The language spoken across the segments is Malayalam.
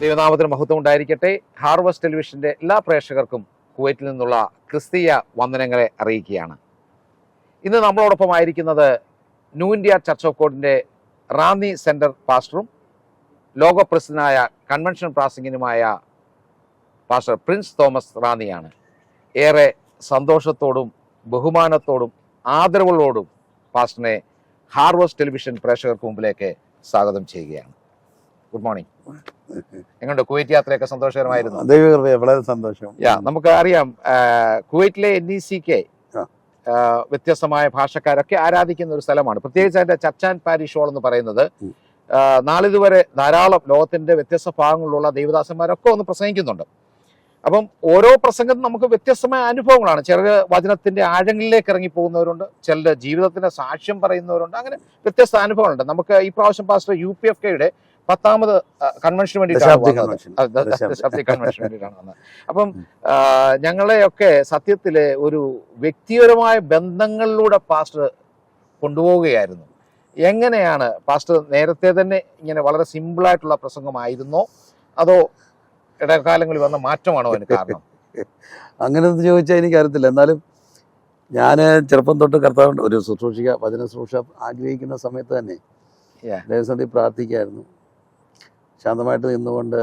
ദൈവനാമത്തിന് മഹത്വം ഉണ്ടായിരിക്കട്ടെ. ഹാർവസ്റ്റ് ടെലിവിഷന്റെ എല്ലാ പ്രേക്ഷകർക്കും കുവൈറ്റിൽ നിന്നുള്ള ക്രിസ്തീയ വന്ദനങ്ങളെ അറിയിക്കുകയാണ്. ഇന്ന് നമ്മളോടൊപ്പം ആയിരിക്കുന്നത് ന്യൂ ഇന്ത്യ ചർച്ച് ഓഫ് ഗോഡിന്റെ റാന്നി സെന്റർ പാസ്റ്ററും ലോകപ്രസിദ്ധനായ കൺവെൻഷൻ പ്രാസംഗികനുമായ പാസ്റ്റർ പ്രിൻസ് തോമസ് റാന്നിയാണ്. ഏറെ സന്തോഷത്തോടും ബഹുമാനത്തോടും ആദരവുകളോടും പാസ്റ്ററിനെ ഹാർവസ്റ്റ് ടെലിവിഷൻ പ്രേക്ഷകർക്ക് മുമ്പിലേക്ക് സ്വാഗതം ചെയ്യുകയാണ്. Good morning. എങ്ങനെയുണ്ട് കുവൈറ്റ് യാത്രയൊക്കെ? സന്തോഷകരമായിരുന്നു. ദൈവകൃപയെ വളരെ സന്തോഷം. നമുക്ക് അറിയാം, കുവൈറ്റിലെ NECK വ്യത്യസ്തമായ ഭാഷക്കാരൊക്കെ ആരാധിക്കുന്ന ഒരു സ്ഥലമാണ്. പ്രത്യേകിച്ച് അതിന്റെ ചർച്ച് ആൻഡ് പാരിഷ് ഹാൾ എന്ന് പറയുന്നത് നാളിതുവരെ ധാരാളം ലോകത്തിന്റെ വ്യത്യസ്ത ഭാഗങ്ങളിലുള്ള ദൈവദാസന്മാരൊക്കെ ഒന്ന് പ്രസംഗിക്കുന്നുണ്ട്. അപ്പം ഓരോ പ്രസംഗത്തും നമുക്ക് വ്യത്യസ്തമായ അനുഭവങ്ങളാണ്. ചിലർ വചനത്തിന്റെ ആഴങ്ങളിലേക്ക് ഇറങ്ങി പോകുന്നവരുണ്ട്, ചിലർ ജീവിതത്തിന്റെ സാക്ഷ്യം പറയുന്നവരുണ്ട്. അങ്ങനെ വ്യത്യസ്ത അനുഭവങ്ങളുണ്ട്. നമുക്ക് ഈ പ്രാവശ്യം പാസ്റ്റർ UPFKയുടെ 10ാമത് കൺവെൻഷന് വേണ്ടിയിട്ടാണ് വന്നത്. അപ്പം ഞങ്ങളെയൊക്കെ സത്യത്തില് ഒരു വ്യക്തിപരമായ ബന്ധങ്ങളിലൂടെ പാസ്റ്റർ കൊണ്ടുപോവുകയായിരുന്നു. എങ്ങനെയാണ് പാസ്റ്റർ നേരത്തെ തന്നെ ഇങ്ങനെ വളരെ സിമ്പിളായിട്ടുള്ള പ്രസംഗമായിരുന്നോ അതോ ഇടക്കാലങ്ങളിൽ വന്ന മാറ്റമാണോ അതിന് കാരണം? അങ്ങനെ ചോദിച്ചാൽ എനിക്കറിയത്തില്ല. എന്നാലും ഞാൻ ചെറുപ്പം തൊട്ട് കർത്താവ് ഒരു ശുശ്രൂഷിക വചന ശുശ്രൂഷ ആഗ്രഹിക്കുന്ന സമയത്ത് തന്നെ ദേവസന്ധി പ്രാർത്ഥിക്കായിരുന്നു. ശാന്തമായിട്ട് നിന്നുകൊണ്ട്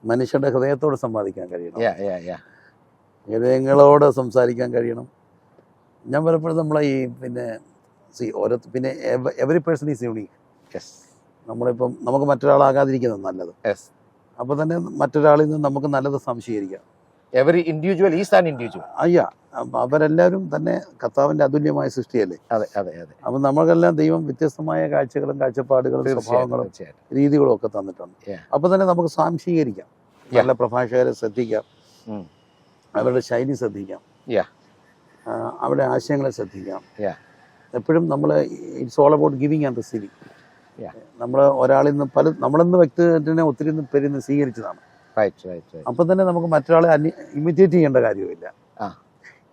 മനുഷ്യരുടെ ഹൃദയത്തോട് സംവാദിക്കാൻ കഴിയണം, ഹൃദയങ്ങളോട് സംസാരിക്കാൻ കഴിയണം. ഞാൻ പലപ്പോഴും നമ്മളെ ഈ പിന്നെ എവറി പേഴ്സൺ ഈസ് യൂണീക്ക്. നമ്മളിപ്പം നമുക്ക് മറ്റൊരാളാകാതിരിക്കുന്നത് നല്ലത്. അപ്പോൾ തന്നെ മറ്റൊരാളിൽ നിന്ന് നമുക്ക് നല്ലത് സംശീകരിക്കാം. Every individual is an individual. അവരെല്ലാവരും തന്നെ കർത്താവിന്റെ അതുല്യമായ സൃഷ്ടിയല്ലേ. അപ്പം നമ്മൾക്കെല്ലാം ദൈവം വ്യത്യസ്തമായ കാഴ്ചകളും കാഴ്ചപ്പാടുകളും സ്വഭാവങ്ങളും രീതികളും ഒക്കെ തന്നിട്ടുണ്ട്. അപ്പൊ തന്നെ നമുക്ക് സ്വാംശീകരിക്കാം. നല്ല പ്രഭാഷകരെ ശ്രദ്ധിക്കാം, അവരുടെ ശൈലി ശ്രദ്ധിക്കാം, അവരുടെ ആശയങ്ങളെ ശ്രദ്ധിക്കാം. എപ്പോഴും നമ്മൾ it's all about giving and receiving. നമ്മൾ ഒരാളിൽ നിന്ന് നമ്മളെന്ന് വ്യക്തിനെ ഒത്തിരി പേരിൽ നിന്ന് സ്വീകരിച്ചതാണ്. അപ്പൊ തന്നെ നമുക്ക് മറ്റൊരാളെ ഇമിറ്റേറ്റ് ചെയ്യേണ്ട കാര്യമില്ല.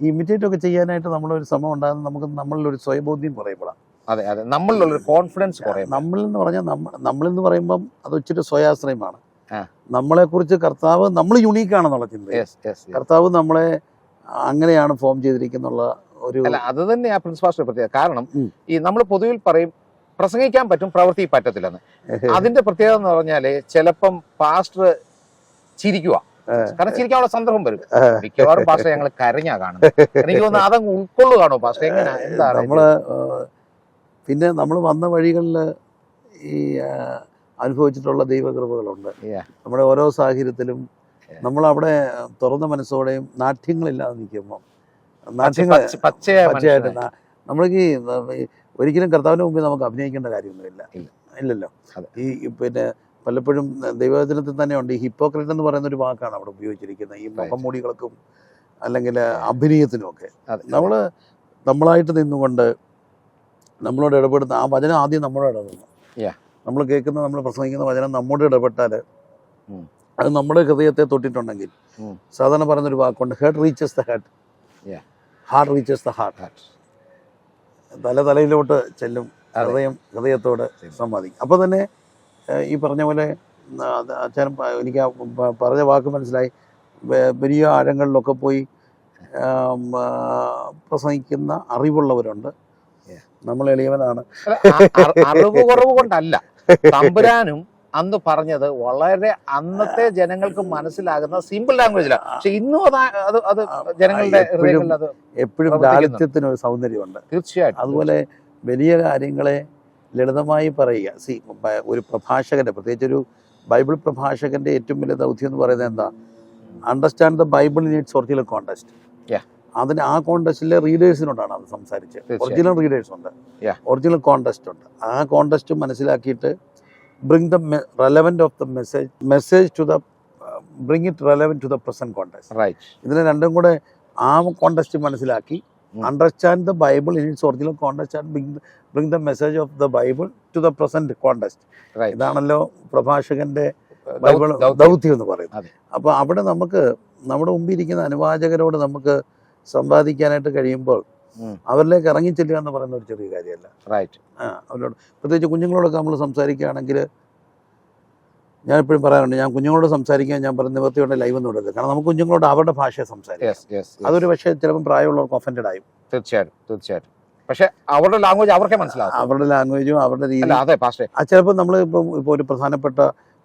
ഈ ഇമിറ്റേറ്റ് ഒക്കെ ചെയ്യാനായിട്ട് നമ്മളൊരു ശ്രമം ഉണ്ടാകുന്ന നമുക്ക് നമ്മളിലൊരു സ്വയബോധ്യം കുറയപ്പെടാം. നമ്മളിലുള്ള കോൺഫിഡൻസ് നമ്മളെന്ന് പറഞ്ഞാൽ നമ്മളെന്ന് പറയുമ്പം അത് ഇച്ചിരി സ്വയാശ്രയമാണ്. നമ്മളെ കുറിച്ച് കർത്താവ് നമ്മൾ യുണീക്കാണെന്നുള്ള ചിന്ത. കർത്താവ് നമ്മളെ അങ്ങനെയാണ് ഫോം ചെയ്തിരിക്കുന്നുള്ള ഒരു അത് തന്നെയാ പ്രിൻസ് പാസ്റ്റർ പ്രത്യേകത. കാരണം ഈ നമ്മൾ പൊതുവിൽ പറയും പ്രസംഗിക്കാൻ പറ്റും, പ്രവൃത്തി പറ്റത്തില്ലെന്ന്. അതിന്റെ പ്രത്യേകത എന്ന് പറഞ്ഞാല് ചിലപ്പം പാസ്റ്റർ ചിരിക്കുക, കാരണം ചിരിക്കാനുള്ള സന്ദർഭം വരും. മിക്കവാറും പാസ്റ്റർ ഞങ്ങൾ കരഞ്ഞാ കാണുന്നത്. എനിക്ക് തോന്നുന്നു അതങ്ങ് ഉൾക്കൊള്ളുകയാണോ പാസ്റ്റർ? എങ്ങനെ എന്താണ് നമ്മള് പിന്നെ നമ്മൾ വന്ന വഴികളിൽ ഈ അനുഭവിച്ചിട്ടുള്ള ദൈവകൃപകളുണ്ട്. നമ്മുടെ ഓരോ സാഹചര്യത്തിലും നമ്മളവിടെ തുറന്ന മനസ്സോടെയും നാട്യങ്ങളില്ലാതെ നിൽക്കുമ്പോൾ പച്ചയായിട്ട് നമ്മൾക്ക് ഒരിക്കലും കർത്താവിന്റെ മുമ്പിൽ നമുക്ക് അഭിനയിക്കേണ്ട കാര്യമൊന്നുമില്ല. ഇല്ലല്ലോ. ഈ പിന്നെ പലപ്പോഴും ദൈവവചനത്തിൽ തന്നെ ഉണ്ട്, ഈ ഹിപ്പോക്രറ്റ് എന്ന് പറയുന്ന ഒരു വാക്കാണ് അവിടെ ഉപയോഗിച്ചിരിക്കുന്നത്. ഈ മുഖംമൂടികൾക്കും അല്ലെങ്കിൽ അഭിനയത്തിനും ഒക്കെ നമ്മളായിട്ട് നിന്നുകൊണ്ട് നമ്മളോട് ഇടപെടുന്ന ആ വചനം ആദ്യം നമ്മളോട് ഇടപെടണം. നമ്മൾ കേൾക്കുന്ന നമ്മൾ പ്രസംഗിക്കുന്ന വചനം നമ്മോട് ഇടപെട്ടാൽ അത് നമ്മുടെ ഹൃദയത്തെ തൊട്ടിട്ടുണ്ടെങ്കിൽ, സാധാരണ പറയുന്നൊരു വാക്കുണ്ട്, heart reaches the heart, heart reaches the heart. തലയിലോട്ട് ചെല്ലും, ഹൃദയത്തോട് സംവാദിക്കും. അപ്പോൾ തന്നെ ഈ പറഞ്ഞ പോലെ അച്ഛൻ എനിക്ക് പറഞ്ഞ വാക്ക് മനസ്സിലായി. വലിയ ആഴങ്ങളിലൊക്കെ പോയി പ്രസംഗിക്കുന്ന അറിവുള്ളവരുണ്ട്. നമ്മൾ എളിയവനാണ്. അറിവ് കുറവ് കൊണ്ടല്ല, തമ്പുരാനും അന്ന് പറഞ്ഞത് വളരെ അന്നത്തെ ജനങ്ങൾക്ക് മനസ്സിലാകുന്ന സിമ്പിൾ ലാംഗ്വേജിലാണ്. പക്ഷെ ഇന്നും അത് ജനങ്ങളുടെ എപ്പോഴും ലാളിത്യത്തിനൊരു സൗന്ദര്യമുണ്ട്. തീർച്ചയായിട്ടും. അതുപോലെ വലിയ കാര്യങ്ങളെ ലളിതമായി പറയുക. ഒരു പ്രഭാഷകന്റെ, പ്രത്യേകിച്ച് ഒരു ബൈബിൾ പ്രഭാഷകന്റെ ഏറ്റവും വലിയ ദൗത്യം എന്ന് പറയുന്നത് എന്താ? Understand the Bible in its original context. അതിന് ആ കോണ്ടെക്സ്റ്റിലെ റീഡേഴ്സിനോടാണ് അത് സംസാരിച്ചത്. ഒറിജിനൽ റീഡേഴ്സ് ഉണ്ട്, ഒറിജിനൽ കോണ്ടെക്സ്റ്റ് ഉണ്ട്. ആ കോണ്ടെക്സ്റ്റ് മനസ്സിലാക്കിയിട്ട് bring the relevant of the message to the bring it relevant to the present context. Right. ഇതിനെ രണ്ടും കൂടെ ആ കോണ്ടെക്സ്റ്റ് മനസ്സിലാക്കി understand the Bible in its original context and bring the message of the Bible to the present context. Right. ഇതാണല്ലോ പ്രഭാഷകന്റെ ബൈബിൾ ദൗത്യം എന്ന് പറയുന്നത്. അപ്പോൾ അവിടെ നമുക്ക് നമ്മുടെ മുമ്പിൽ ഇരിക്കുന്ന അനുവാചകരോട് നമുക്ക് സംവാദിക്കാനായിട്ട് കഴിയുമ്പോൾ അവരിലേക്ക് ഇറങ്ങിച്ചെല്ലുക എന്ന് പറയുന്ന ഒരു ചെറിയ കാര്യമല്ല. റൈറ്റ്. അവരോട് പ്രത്യേകിച്ച് കുഞ്ഞുങ്ങളോടൊക്കെ നമ്മൾ സംസാരിക്കുകയാണെങ്കിൽ ഞാൻ എപ്പോഴും പറയാറുണ്ട്, ഞാൻ കുഞ്ഞുങ്ങളോട് സംസാരിക്കാൻ ഞാൻ പറഞ്ഞ നിവൃത്തിയോടെ ലൈവ് ഒന്നും ഇടരുത്. കാരണം നമുക്ക് കുഞ്ഞുങ്ങളോട് അവരുടെ ഭാഷയെ സംസാരിക്കാം. അതൊരു പക്ഷേ ചിലപ്പോൾ പ്രായമുള്ളവർക്ക് ഒഫൻഡഡ് ആയും. തീർച്ചയായിട്ടും. പക്ഷെ അവരുടെ ലാംഗ്വേജ് അവർക്കേ മനസ്സിലാവും. അവരുടെ ലാംഗ്വേജും അവരുടെ രീതി. അതെ പാസ്റ്റേ, ചിലപ്പോൾ നമ്മൾ ഇപ്പോൾ ഒരു പ്രധാനപ്പെട്ട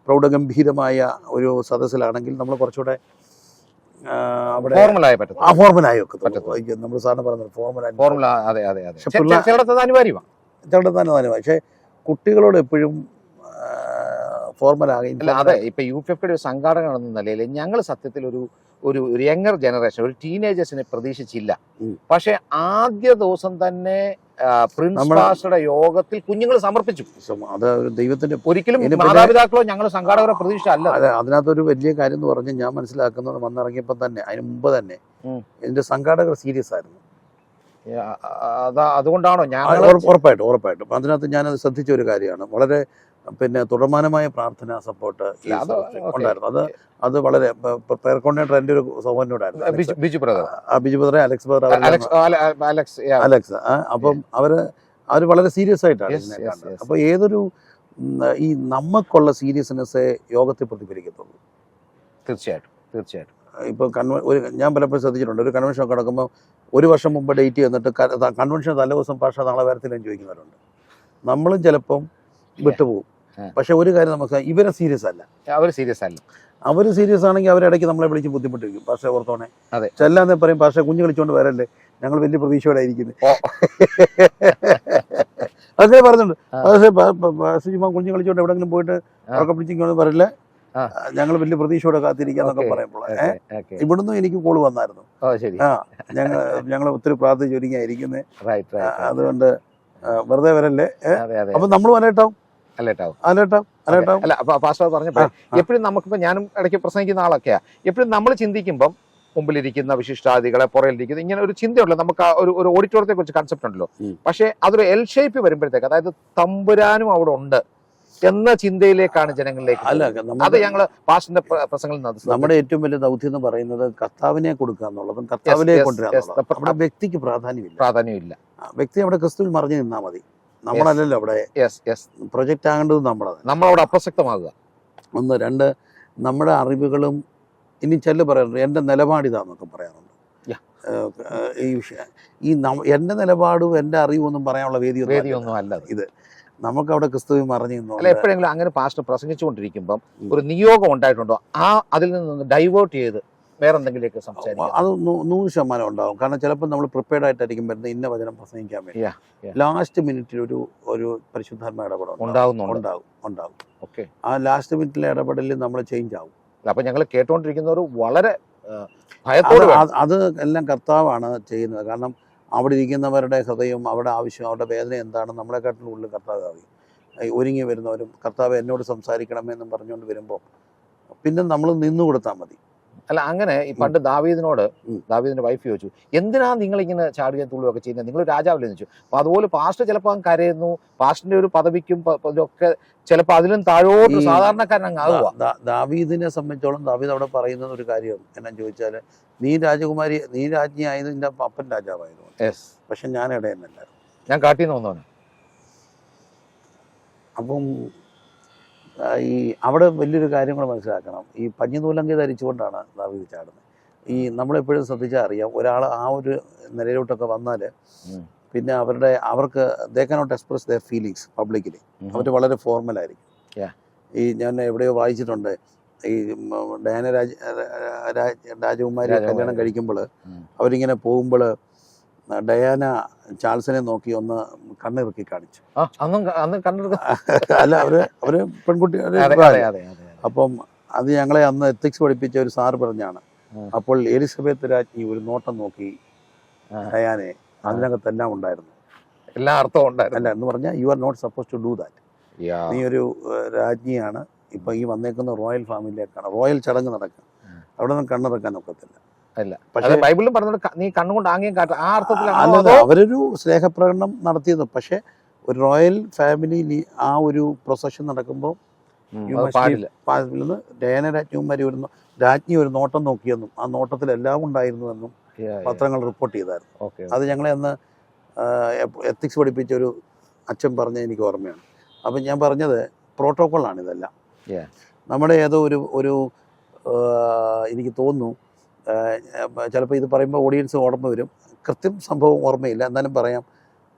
പ്രൗഢഗംഭീരമായ ഒരു സദസ്സിലാണെങ്കിൽ നമ്മൾ കുറച്ചുകൂടെ അവിടെ ഫോർമലായി പറ്റും. ഫോർമലായി ഒക്കെ നമ്മൾ സാറിന് പറഞ്ഞത് ഫോർമൽ. അനിവാര്യമാണ്. പക്ഷെ കുട്ടികളോട് എപ്പോഴും ഫോർമലാകെ. അതെ, ഇപ്പൊ UPFK ഒരു സംഘാടകൻ എന്ന നിലയിൽ ഞങ്ങൾ സത്യത്തിൽ ഒരു യങ്ങർ ജനറേഷൻ, ഒരു ടീനേജേഴ്സിനെ പ്രതീക്ഷിച്ചില്ല. പക്ഷെ ആദ്യ ദിവസം തന്നെ പ്രിൻസ് പാസ്റ്ററുടെ യോഗത്തിൽ കുഞ്ഞുങ്ങൾ സമർപ്പിച്ചു. അത് ദൈവത്തിന്റെ ഒരിക്കലും മാതാപിതാക്കളോ ഞങ്ങൾ സംഘാടകരോ പ്രതീക്ഷ അല്ല. അതിനകത്തൊരു വലിയ കാര്യം എന്ന് പറഞ്ഞാൽ ഞാൻ മനസ്സിലാക്കുന്നത് വന്നിറങ്ങിയപ്പോൾ തന്നെ, അതിന് മുമ്പ് തന്നെ ഇതിന്റെ സംഘാടകർ സീരിയസ് ആയിരുന്നു. അതുകൊണ്ടാണോ ഉറപ്പായിട്ടും അതിനകത്ത് ഞാനത് ശ്രദ്ധിച്ച ഒരു കാര്യമാണ്. വളരെ തുടർമാനമായ പ്രാർത്ഥന സപ്പോർട്ട് ഉണ്ടായിരുന്നു. അത് വളരെ പേർക്കോണ്ടിനേറ്റർ എൻ്റെ ഒരു സഹോദരനോടായിരുന്നു, ബിജു ബ്രദർ, അലക്സ്. അപ്പം അവര് വളരെ സീരിയസ് ആയിട്ടാണ് ഇതിനെ കാണുന്നത്. അപ്പൊ ഏതൊരു ഈ നമുക്കുള്ള സീരിയസ്നെസ് യോഗത്തിൽ പ്രതിഫലിക്കത്തുള്ളൂ. തീർച്ചയായിട്ടും. ഇപ്പൊ ഞാൻ പലപ്പോഴും ശ്രദ്ധിച്ചിട്ടുണ്ട്, ഒരു കൺവെൻഷൻ ഒക്കെ നടക്കുമ്പോൾ ഒരു വർഷം മുമ്പ് ഡേറ്റ് എന്നിട്ട് കൺവെൻഷൻ തലേ ദിവസം ഭാഷ നാളെ വരത്തില്ലെന്ന് ചോദിക്കുന്നവരുണ്ട്. നമ്മളും ചിലപ്പം വിട്ടുപോകും. പക്ഷെ ഒരു കാര്യം നമുക്ക്, ഇവരെ സീരിയസ് അല്ല. അവർ സീരിയസ് ആണെങ്കിൽ അവരിടയ്ക്ക് നമ്മളെ വിളിച്ച് ബുദ്ധിമുട്ടിരിക്കും. പക്ഷേ ഓർത്തോണെ ചെല്ലാന്നേ പറയും, പക്ഷേ കുഞ്ഞു കളിച്ചോണ്ട് വരല്ലേ, ഞങ്ങൾ വലിയ പ്രതീക്ഷയോടെ ഇരിക്കുന്നത്. അതേ പറഞ്ഞിട്ടുണ്ട്. പക്ഷേ കുഞ്ഞു കളിച്ചോണ്ട് എവിടെങ്കിലും പോയിട്ട് ഉറക്കം പിടിച്ചിങ്ങനെ വരില്ല, ഞങ്ങൾ വലിയ പ്രതീക്ഷയോടെ കാത്തിരിക്കാന്നൊക്കെ പറയുമ്പോൾ ഇവിടുന്ന് എനിക്ക് കോള് വന്നായിരുന്നു. ഞങ്ങൾ ഒത്തിരി പ്രാർത്ഥിച്ചൊരുങ്ങിയായിരിക്കുന്നത്, അതുകൊണ്ട് വെറുതെ വരല്ലേ. അപ്പൊ നമ്മൾ വരട്ടാവും. പാസ്റ്റർ പറഞ്ഞപ്പോ എപ്പോഴും നമുക്കിപ്പോ, ഞാനും ഇടയ്ക്ക് പ്രസംഗിക്കുന്ന ആളൊക്കെയാ, എപ്പോഴും നമ്മൾ ചിന്തിക്കുമ്പം മുമ്പിലിരിക്കുന്ന വിശിഷ്ടാദികളെ പുറയിലിരിക്കുന്നത് ഇങ്ങനെ ഒരു ചിന്തയുള്ളൂ. നമുക്ക് ഒരു ഓഡിറ്റോറിയത്തെ കുറിച്ച് കൺസെപ്റ്റ് ഉണ്ടല്ലോ. പക്ഷെ അതൊരു എൽ ഷേപ്പ് വരുമ്പോഴത്തേക്ക്, അതായത് തമ്പുരാനും അവിടെ ഉണ്ട് എന്ന ചിന്തയിലേക്കാണ് ജനങ്ങളിലേക്ക്. അത് ഞങ്ങള് പാസ്റ്ററിന്റെ പ്രസംഗങ്ങളിൽ നമ്മുടെ ഏറ്റവും വലിയ ദൗത്യം എന്ന് പറയുന്നത് കർത്താവിനെ കൊടുക്കുക എന്നുള്ളതും കർത്താവിനെ കൊണ്ടുവരാ. വ്യക്തിക്ക് പ്രാധാന്യമില്ല. വ്യക്തി അവിടെ ക്രിസ്തുവിൽ മറിഞ്ഞു നിന്നാ മതി. നമ്മളല്ലല്ലോ അവിടെ പ്രൊജക്റ്റ് ആകേണ്ടത് നമ്മളവിടെ അപ്രസക്തമാകുക. ഒന്ന്. രണ്ട്, നമ്മുടെ അറിവുകളും ഇനി ചെല്ലു പറയാറുണ്ട്, എൻ്റെ നിലപാടിതാന്നൊക്കെ പറയാറുണ്ട്. ഈ വിഷയം എൻ്റെ നിലപാടും എൻ്റെ അറിവൊന്നും പറയാനുള്ള വേദിയൊന്നും അല്ല ഇത്. നമുക്കവിടെ ക്രിസ്തുവിൽ മറിഞ്ഞു നിന്നോ. എപ്പോഴെങ്കിലും അങ്ങനെ പാസ്റ്റർ പ്രസംഗിച്ചുകൊണ്ടിരിക്കുമ്പം ഒരു നിയോഗം ഉണ്ടായിട്ടുണ്ടോ അതിൽ നിന്ന് ഡൈവേർട്ട് ചെയ്ത് വേറെ എന്തെങ്കിലുമൊക്കെ സംസാരിക്കും? അത് 100% ഉണ്ടാവും. കാരണം ചിലപ്പോൾ നമ്മൾ പ്രിപ്പയർഡ് ആയിട്ടായിരിക്കും വരുന്നത് ഇന്ന വചനം പ്രസംഗിക്കാൻ വേണ്ടി. ലാസ്റ്റ് മിനിറ്റിൽ ഒരു പരിശുദ്ധാത്മ ഇടപെടൽ ഉണ്ടാവും. ഓക്കെ. ആ ലാസ്റ്റ് മിനിറ്റിലെ ഇടപെടലിൽ നമ്മൾ ചേഞ്ച് ആവും. അപ്പൊ ഞങ്ങൾ കേട്ടോണ്ടിരിക്കുന്നവർ വളരെ അത് എല്ലാം കർത്താവാണ് ചെയ്യുന്നത്. കാരണം അവിടെ ഇരിക്കുന്നവരുടെ ഹൃദയം, അവരുടെ ആവശ്യം, അവരുടെ വേദന എന്താണെന്ന് നമ്മളെക്കാട്ടിലും ഉള്ളിൽ കർത്താവ് അറിയും. ഒരുങ്ങി വരുന്നവരും കർത്താവ് എന്നോട് സംസാരിക്കണമെന്നും പറഞ്ഞുകൊണ്ട് വരുമ്പോൾ പിന്നെ നമ്മൾ നിന്നു കൊടുത്താൽ മതി. അല്ല, അങ്ങനെ ഈ പണ്ട് ദാവീദിന്റെ വൈഫ് ചോദിച്ചു, എന്തിനാ നിങ്ങളിങ്ങനെ ചാടുകയും തുള്ളുകയൊക്കെ ചെയ്യുന്നത്, നിങ്ങൾ രാജാവില്ലെന്ന് ചോദിച്ചു. അപ്പൊ അതുപോലെ പാസ്റ്റർ ചിലപ്പോൾ അങ്ങ് കരയുന്നു, പാസ്റ്ററിന്റെ ഒരു പദവിക്കും ഒക്കെ ചിലപ്പോൾ അതിലും താഴോട്ട് സാധാരണക്കാരൻ അങ്ങ് ആവുക. ദാവീദിനെ സംബന്ധിച്ചോളം ദാവീദ് അവിടെ പറയുന്ന ഒരു കാര്യം എന്നാ ചോദിച്ചാൽ, നീ രാജ്ഞിയായത് നിന്റെ അപ്പൻ രാജാവായിരുന്നു. പക്ഷെ ഞാൻ ഇടയനല്ല, ഞാൻ കാട്ടിന്ന് വന്നവനാണ്. അപ്പം ഈ അവിടെ വലിയൊരു കാര്യങ്ങൾ മനസ്സിലാക്കണം. ഈ പഞ്ഞിനൂലങ്കി ധരിച്ചുകൊണ്ടാണ് ദാവീദ് ചാടുന്നത്. ഈ നമ്മളെപ്പോഴും ശ്രദ്ധിച്ചാൽ അറിയാം, ഒരാൾ ആ ഒരു നിലയിലോട്ടൊക്കെ വന്നാൽ പിന്നെ അവർക്ക് they cannot express their feelings publicly. അവർ വളരെ ഫോർമലായിരിക്കും. ഈ ഞാൻ എവിടെയോ വായിച്ചിട്ടുണ്ട്, ഈ ഡയാന രാജകുമാരി കല്യാണം കഴിക്കുമ്പോൾ അവരിങ്ങനെ പോകുമ്പോൾ ഡയാന ചാൾസിനെ നോക്കി ഒന്ന് കണ്ണിറുക്കി കാണിച്ചു. അല്ല, അവര് പെൺകുട്ടി. അപ്പം അത് ഞങ്ങളെ അന്ന് എത്തിക്സ് പഠിപ്പിച്ച ഒരു സാറ് പറഞ്ഞാണ്. അപ്പോൾ എലിസബത്ത് രാജ്ഞി ഒരു നോട്ടം നോക്കി ഡയാനെ, അതിനകത്തെല്ലാം ഉണ്ടായിരുന്നു, എല്ലാ അർത്ഥവും ഉണ്ടായിരുന്നു. അല്ല എന്ന് പറഞ്ഞാൽ you are not suppose to do that. നീ ഒരു രാജ്ഞിയാണ്, ഇപ്പൊ ഈ വന്നേക്കുന്ന റോയൽ ഫാമിലിയിലേക്കാണ്, റോയൽ ചടങ്ങ് നടക്കുക, അവിടെ നിന്ന് കണ്ണിറക്കാൻ ഒക്കത്തില്ല. ബൈബിളിലും പറഞ്ഞത് നീ കണ്ണുകൊണ്ട് ആംഗ്യം കാട്ടുക, ആ അർത്ഥത്തിലാണ് അവരൊരു സ്നേഹപ്രകടനം നടത്തിയത്. പക്ഷെ ഒരു റോയൽ ഫാമിലിയിൽ ആ ഒരു പ്രൊസഷൻ നടക്കുമ്പോൾ ഡയാന രാജ്ഞി ഒരു നോട്ടം നോക്കിയെന്നും ആ നോട്ടത്തിൽ എല്ലാം ഉണ്ടായിരുന്നുവെന്നും പത്രങ്ങൾ റിപ്പോർട്ട് ചെയ്തായിരുന്നു. അത് ഞങ്ങളെ അന്ന് എത്തിക്സ് പഠിപ്പിച്ച ഒരു അച്ഛൻ പറഞ്ഞ എനിക്ക് ഓർമ്മയാണ്. അപ്പം ഞാൻ പറഞ്ഞത് പ്രോട്ടോക്കോളാണ് ഇതെല്ലാം. നമ്മുടെ ഏതോ ഒരു എനിക്ക് തോന്നുന്നു, ചിലപ്പോൾ ഇത് പറയുമ്പോൾ ഓഡിയൻസ് ഓർമ്മ വരും, കൃത്യം സംഭവം ഓർമ്മയില്ല, എന്നാലും പറയാം.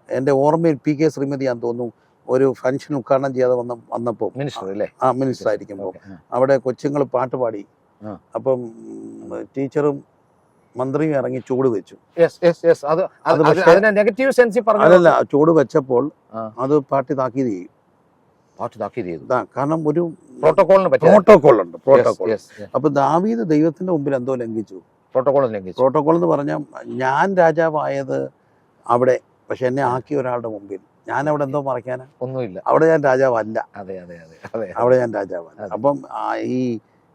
എൻ്റെ ഓർമ്മയിൽ പി.കെ. ശ്രീമതിയാന്ന് തോന്നുന്നു ഒരു ഫംഗ്ഷൻ ഉദ്ഘാടനം ചെയ്യാതെ വന്നപ്പോൾ മിനിസ്റ്റർ ആയിരിക്കുമ്പോൾ അവിടെ കൊച്ചുങ്ങൾ പാട്ട് പാടി. അപ്പം ടീച്ചറും മന്ത്രിയും ഇറങ്ങി ചൂട് വെച്ചു. അതല്ല, ചൂട് വെച്ചപ്പോൾ അത് പാർട്ടി താക്കീത് ചെയ്യും. കാരണം ഒരു പ്രോട്ടോകോളുണ്ട്. അപ്പൊ ദാവീദ് ദൈവത്തിന്റെ മുമ്പിൽ എന്തോ ലംഘിച്ചു. പ്രോട്ടോകോൾ എന്ന് പറഞ്ഞാൽ ഞാൻ രാജാവായത് അവിടെ, പക്ഷെ എന്നെ ആക്കിയ ഒരാളുടെ മുമ്പിൽ ഞാൻ അവിടെ എന്തോ മറയ്ക്കാനാ? ഒന്നുമില്ല. അവിടെ ഞാൻ രാജാവല്ല. അവിടെ ഞാൻ രാജാവല്ല. അപ്പം ഈ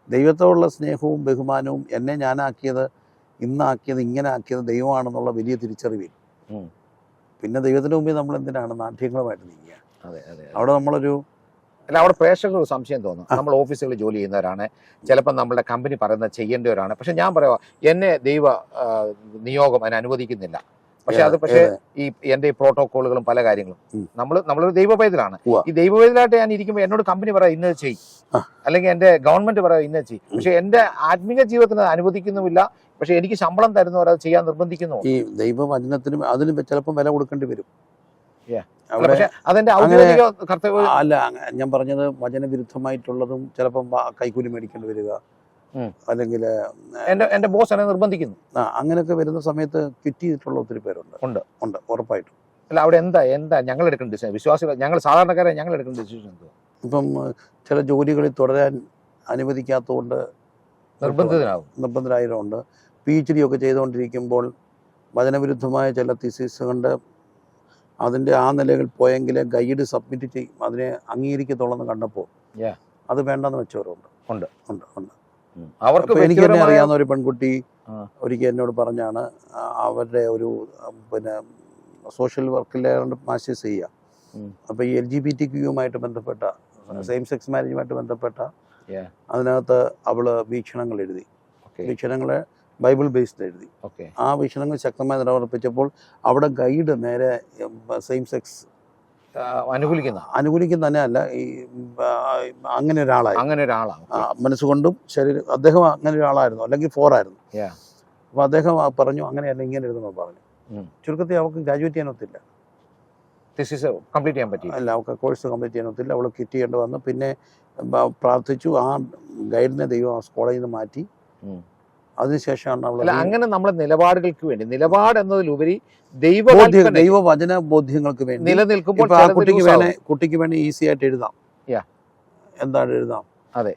ദൈവത്തോടുള്ള സ്നേഹവും ബഹുമാനവും എന്നെ ഞാനാക്കിയത്, ഇന്നാക്കിയത്, ഇങ്ങനെ ആക്കിയത് ദൈവമാണെന്നുള്ള വലിയ തിരിച്ചറിവിൽ പിന്നെ ദൈവത്തിന്റെ മുമ്പിൽ നമ്മൾ എന്തിനാണ് നാട്യങ്ങളുമായിട്ട് നീങ്ങുക? അവിടെ നമ്മളൊരു അവിടെ പ്രേക്ഷകർക്ക് സംശയം തോന്നും. നമ്മൾ ഓഫീസുകളിൽ ജോലി ചെയ്യുന്നവരാണ്, ചിലപ്പോൾ നമ്മളുടെ കമ്പനി പറയുന്നത് ചെയ്യേണ്ടവരാണ്. പക്ഷെ ഞാൻ പറയാം, എന്നെ ദൈവ നിയോഗം അതിന് അനുവദിക്കുന്നില്ല. പക്ഷെ ഈ എന്റെ ഈ പ്രോട്ടോകോളുകളും പല കാര്യങ്ങളും നമ്മളൊരു ദൈവ പൈതലാണ്. ഈ ദൈവ പൈതലായിട്ട് ഞാൻ ഇരിക്കുമ്പോൾ എന്നോട് കമ്പനി പറയാം ഇന്നത് ചെയ്യും, അല്ലെങ്കിൽ എന്റെ ഗവൺമെന്റ് പറയാം ഇന്നത് ചെയ്യും. പക്ഷെ എന്റെ ആത്മീയ ജീവിതത്തിന് അത് അനുവദിക്കുന്നുമില്ല. പക്ഷെ എനിക്ക് ശമ്പളം തരുന്നവർ അത് ചെയ്യാൻ നിർബന്ധിക്കുന്നു. ഈ ദൈവവചനത്തിനും അതിനും ചിലപ്പോൾ വില കൊടുക്കേണ്ടി വരും. അല്ല, ഞാൻ പറഞ്ഞത് വചനവിരുദ്ധമായിട്ടുള്ളതും ചിലപ്പം കൈക്കൂലി മേടിക്കേണ്ടി വരിക, അല്ലെങ്കിൽ എന്റെ ബോസ് എന്നെ നിർബന്ധിക്കുന്നു. അങ്ങനെയൊക്കെ വരുന്ന സമയത്ത് ക്വിറ്റ് ചെയ്തിട്ടുള്ള ഒത്തിരി പേരുണ്ട്. ഉറപ്പായിട്ടും. അല്ല, അവിടെ എന്താ ഞങ്ങൾ എടുക്കേണ്ട ഡിസിഷൻ? വിശ്വാസികൾ, ഞങ്ങൾ സാധാരണക്കാരെ ഞങ്ങൾ എടുക്കേണ്ട ഡിസിഷൻ എന്തോ? ഇപ്പം ചില ജോലികളിൽ തുടരാൻ അനുവദിക്കാത്തതുകൊണ്ട് നിർബന്ധരായതുകൊണ്ട് PhD ഒക്കെ ചെയ്തുകൊണ്ടിരിക്കുമ്പോൾ വചനവിരുദ്ധമായ ചില തീസിസ് കൊണ്ട് അതിൻ്റെ ആ നിലയിൽ പോയെങ്കിലേ ഗൈഡ് സബ്മിറ്റ് ചെയ്യും, അതിനെ അംഗീകരിക്കത്തുള്ളെന്ന് കണ്ടപ്പോൾ അത് വേണ്ടെന്ന് വെച്ചവരുണ്ട്. എനിക്ക് തന്നെ അറിയാവുന്ന ഒരു പെൺകുട്ടി ഒരിക്കൽ എന്നോട് പറഞ്ഞാണ്, അവരുടെ ഒരു സോഷ്യൽ വർക്കിലെ മാസ്റ്റേഴ്സ് ചെയ്യുക. അപ്പോൾ ഈ LGBTQ ബന്ധപ്പെട്ട സെയിം സെക്സ് മാരേജുമായിട്ട് ബന്ധപ്പെട്ട അതിനകത്ത് അവള് വീക്ഷണങ്ങൾ എഴുതി. വീക്ഷണങ്ങളെ ബൈബിൾ ബേസ്ഡ് എഴുതി. ആ വീക്ഷണങ്ങൾ ശക്തമായി നിലനിർപ്പിച്ചപ്പോൾ അവിടെ ഗൈഡ് നേരെ സെയിം സെക്സ് അനുകൂലിക്കുന്ന തന്നെ അല്ല, ഈ അങ്ങനെ ഒരാളായി, മനസ്സുകൊണ്ടും ശരീരം, അദ്ദേഹം അങ്ങനെ ഒരാളായിരുന്നു, അല്ലെങ്കിൽ 4 ആയിരുന്നു. അപ്പൊ അദ്ദേഹം പറഞ്ഞു അങ്ങനെയല്ല ഇങ്ങനെ എഴുതുമ്പോൾ പറഞ്ഞു. ചുരുക്കത്തിൽ അവൾക്ക് ഗ്രാജുവേറ്റ് ചെയ്യാൻ ഒത്തില്ല, അല്ല അവൾക്ക് കോഴ്സ് കംപ്ലീറ്റ് ചെയ്യാൻ ഒത്തില്ല. അവൾ ക്വിറ്റ് ചെയ്യേണ്ടി വന്നു. പിന്നെ പ്രാർത്ഥിച്ചു, ആ ഗൈഡിനെ ദൈവം ആ കോളേജിൽ നിന്ന് മാറ്റി. അതിനുശേഷമാണ് അവൾ അങ്ങനെ നമ്മളെ നിലപാടുകൾക്ക് വേണ്ടി, നിലപാട് എന്നതിലുപരി ദൈവവചന ബോധ്യങ്ങൾക്ക് വേണ്ടി നിലനിൽക്കുമ്പോൾ കുട്ടിക്ക് വേണേ ഈസി ആയിട്ട് എഴുതാം. എന്താണ് എഴുതാം? അതെ,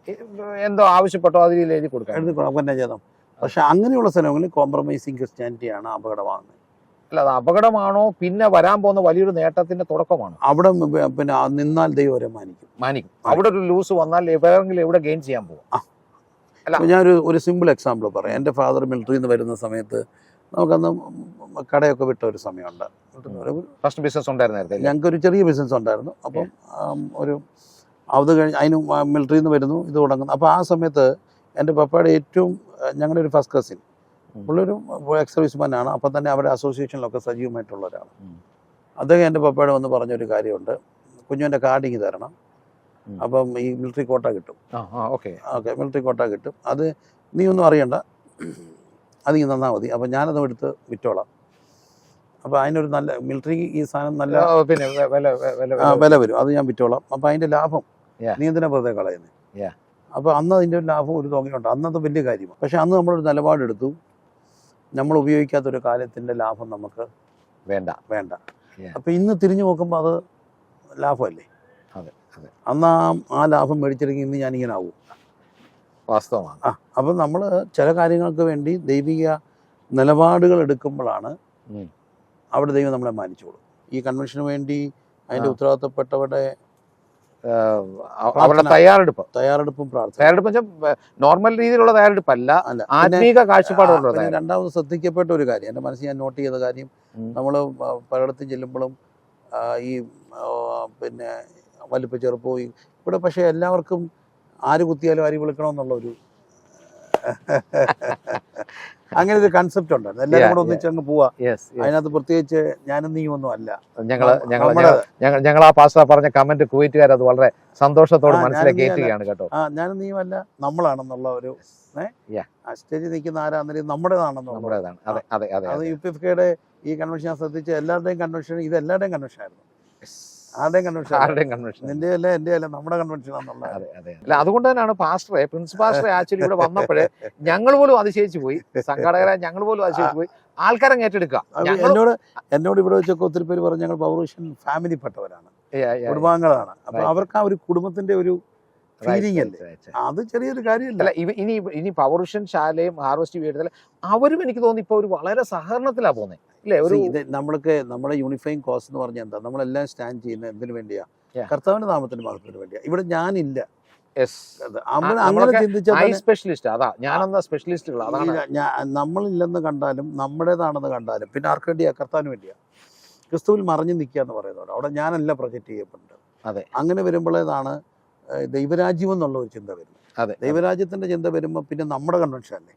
എന്തോ ആവശ്യപ്പെട്ടോ അതിൽ എഴുതി കൊടുക്കാം, പിന്നെ ചെയ്താം. പക്ഷെ അങ്ങനെയുള്ള സ്ഥലങ്ങളിൽ കോംപ്രമൈസിങ് ക്രിസ്ത്യാനിറ്റിയാണ് അപകടമാകുന്നത്. അല്ല, അത് അപകടമാണോ, പിന്നെ വരാൻ പോകുന്ന വലിയൊരു നേട്ടത്തിന്റെ തുടക്കമാണ്. അവിടെ പിന്നെ നിന്നാൽ ദൈവം അവരെ മാനിക്കും. അവിടെ ഒരു ലൂസ് വന്നാൽ എവിടെ ഗെയിൻ ചെയ്യാൻ പോകും. ഞാനൊരു സിമ്പിൾ എക്സാമ്പിൾ പറയാം. എൻ്റെ ഫാദർ മിലിറ്ററിയിൽ നിന്ന് വരുന്ന സമയത്ത് നമുക്കന്ന് കടയൊക്കെ വിട്ട ഒരു സമയമുണ്ട്. ഫസ്റ്റ് ബിസിനസ് ഉണ്ടായിരുന്നു, ഞങ്ങൾക്കൊരു ചെറിയ ബിസിനസ് ഉണ്ടായിരുന്നു. അപ്പം അത് കഴിഞ്ഞ് അതിന് മിലിറ്ററിയിൽ നിന്ന് വരുന്നു, ഇത് തുടങ്ങുന്നു. അപ്പോൾ ആ സമയത്ത് എൻ്റെ പപ്പയുടെ ഏറ്റവും ഞങ്ങളുടെ ഒരു ഫസ്റ്റ് കസിൻ, പുള്ളൊരു എക്സ് സർവീസ്മാനാണ്. അപ്പം തന്നെ അവരുടെ അസോസിയേഷനിലൊക്കെ സജീവമായിട്ടുള്ള ഒരാളാണ്. അദ്ദേഹം എൻ്റെ പപ്പയുടെ വന്ന് പറഞ്ഞൊരു കാര്യമുണ്ട്, കുഞ്ഞുവിൻ്റെ കാർഡിങ് തരണം, അപ്പം ഈ മിലിറ്ററി കോട്ട കിട്ടും. ഓക്കെ, മിലിറ്ററി കോട്ട കിട്ടും, അത് നീ ഒന്നും അറിയണ്ട, അത് നീ നന്നാ മതി. അപ്പം ഞാനത് എടുത്ത് വിറ്റോളാം. അപ്പോൾ അതിനൊരു നല്ല മിലിറ്ററി ഈ സാധനം നല്ല വില വരും, അത് ഞാൻ വിറ്റോളാം. അപ്പം അതിൻ്റെ ലാഭം നീ എന്തിനാ വെറുതെ കളയുന്നത്? അപ്പോൾ അന്ന് അതിൻ്റെ ഒരു ലാഭം ഒരു തുകയുണ്ട്. അന്നത് വലിയ കാര്യമാണ്. പക്ഷെ അന്ന് നമ്മളൊരു നിലപാടെടുത്തു, നമ്മൾ ഉപയോഗിക്കാത്തൊരു കാലത്തിൻ്റെ ലാഭം നമുക്ക് വേണ്ട. അപ്പോൾ ഇന്ന് തിരിഞ്ഞു നോക്കുമ്പോൾ അത് ലാഭമല്ലേ? അന്ന് ആ ലാഭം മേടിച്ചില്ലെങ്കിൽ ഇന്ന് ഞാനിങ്ങനെ ആവും. വാസ്തവമാണ്. അപ്പം നമ്മൾ ചില കാര്യങ്ങൾക്ക് വേണ്ടി ദൈവിക നിലപാടുകൾ എടുക്കുമ്പോഴാണ് അവിടെ ദൈവം നമ്മളെ മാനിച്ചോളും. ഈ കൺവെൻഷന് വേണ്ടി അതിൻ്റെ ഉത്തരവാദിത്തപ്പെട്ടവരുടെ അവരുടെ തയ്യാറെടുപ്പും നോർമൽ രീതിയിലുള്ള തയ്യാറെടുപ്പല്ല, ആത്മീക കാഴ്ചപ്പാടുള്ള. രണ്ടാമത് ശ്രദ്ധിക്കപ്പെട്ട ഒരു കാര്യം, എൻ്റെ മനസ്സിൽ ഞാൻ നോട്ട് ചെയ്ത കാര്യം, നമ്മൾ പലയിടത്തും ചെല്ലുമ്പോഴും ഈ പിന്നെ വലിപ്പ ചെറുപ്പവും ഇവിടെ, പക്ഷേ എല്ലാവർക്കും ആര് കുത്തിയാലും ആര് വിളിക്കണമെന്നുള്ളൊരു അങ്ങനെ ഒരു കൺസെപ്റ്റ് ഉണ്ടായിരുന്നു. എല്ലാവരും കൂടെ ഒന്നിച്ച് അങ്ങ് പോവാ. അതിനകത്ത് പ്രത്യേകിച്ച് ഞാനും നീയും ഒന്നും അല്ല. ഞങ്ങൾ ആ പാസ്റ്റർ പറഞ്ഞ കമന്റ് കുവൈറ്റുകാർ അത് വളരെ സന്തോഷത്തോട് മനസ്സിലാക്കി ഏറ്റുകയാണ് കേട്ടോ. ഞാനും നീയും അല്ല, നമ്മളാണെന്നുള്ള ഒരു സ്റ്റേജിൽ നിൽക്കുന്ന ആരാന്നേലും നമ്മുടേതാണെന്നുള്ളതാണ്. അത് UPFKയുടെ ഈ കൺവെൻഷൻ ഞാൻ ശ്രദ്ധിച്ച എല്ലാവരുടെയും കൺവെൻഷൻ, ഇത് എല്ലാവരുടെയും കൺവെൻഷൻ ആയിരുന്നു. ആരുടെയും കൺവെൻഷൻ നിന്റെ അല്ല എന്റെ അല്ല, നമ്മുടെ കൺവെൻഷൻ ആണെന്നുള്ളത്. അല്ല, അതുകൊണ്ട് തന്നെയാണ് പ്രിൻസ് പാസ്റ്ററെ ആക്ച്വലി ഇവിടെ വന്നപ്പോഴേ ഞങ്ങൾ പോലും അതിശയിച്ചു പോയി, സംഘാടകരായ ഞങ്ങൾ പോലും അതിശയിച്ചു പോയി. ആൾക്കാരങ്ങ് ഏറ്റെടുക്കുക. എന്നോട് ഇവിടെ വെച്ചൊക്കെ ഒത്തിരി പേര് പറഞ്ഞു ഞങ്ങൾ പൗർഷൻ ഫാമിലിപ്പെട്ടവരാണ്, കുടുംബാംഗങ്ങളാണ്. അപ്പൊ അവർക്ക് ആ ഒരു കുടുംബത്തിന്റെ ഒരു ഫീലിംഗ് അല്ലേ, അത് ചെറിയൊരു കാര്യമല്ല. ഇനി പൗർഷൻ ശാലയും ഹാർവസ്റ്റ് വീടുതലും അവരും എനിക്ക് തോന്നി ഇപ്പൊ ഒരു വളരെ സഹകരണത്തിലാ പോകുന്നത് ഇല്ലേ. നമ്മൾക്ക് നമ്മുടെ യൂണിഫൈങ് കോസ് എന്ന് പറഞ്ഞാൽ എന്താ, നമ്മളെല്ലാം സ്റ്റാൻഡ് ചെയ്യുന്നത് എന്തിനു വേണ്ടിയാ? കർത്താവിന്റെ നാമത്തിന്റെ മഹത്വത്തിന് വേണ്ടിയാ. ഇവിടെ ഞാനില്ല, നമ്മളില്ലെന്ന് കണ്ടാലും നമ്മുടേതാണെന്ന് കണ്ടാലും പിന്നെ ആർക്ക് വേണ്ടിയാ? കർത്താവിന് വേണ്ടിയാ. ക്രിസ്തുവിൽ മറിഞ്ഞു നിൽക്കുക എന്ന് പറയുന്നത് അവിടെ ഞാനല്ല പ്രൊജക്റ്റ് ചെയ്യപ്പെടുന്നത്. അങ്ങനെ വരുമ്പോഴേതാണ് ദൈവരാജ്യം എന്നുള്ള ഒരു ചിന്ത വരുന്നത്. ദൈവരാജ്യത്തിന്റെ ചിന്ത വരുമ്പോൾ പിന്നെ നമ്മുടെ കൺവെൻഷൻ അല്ലേ.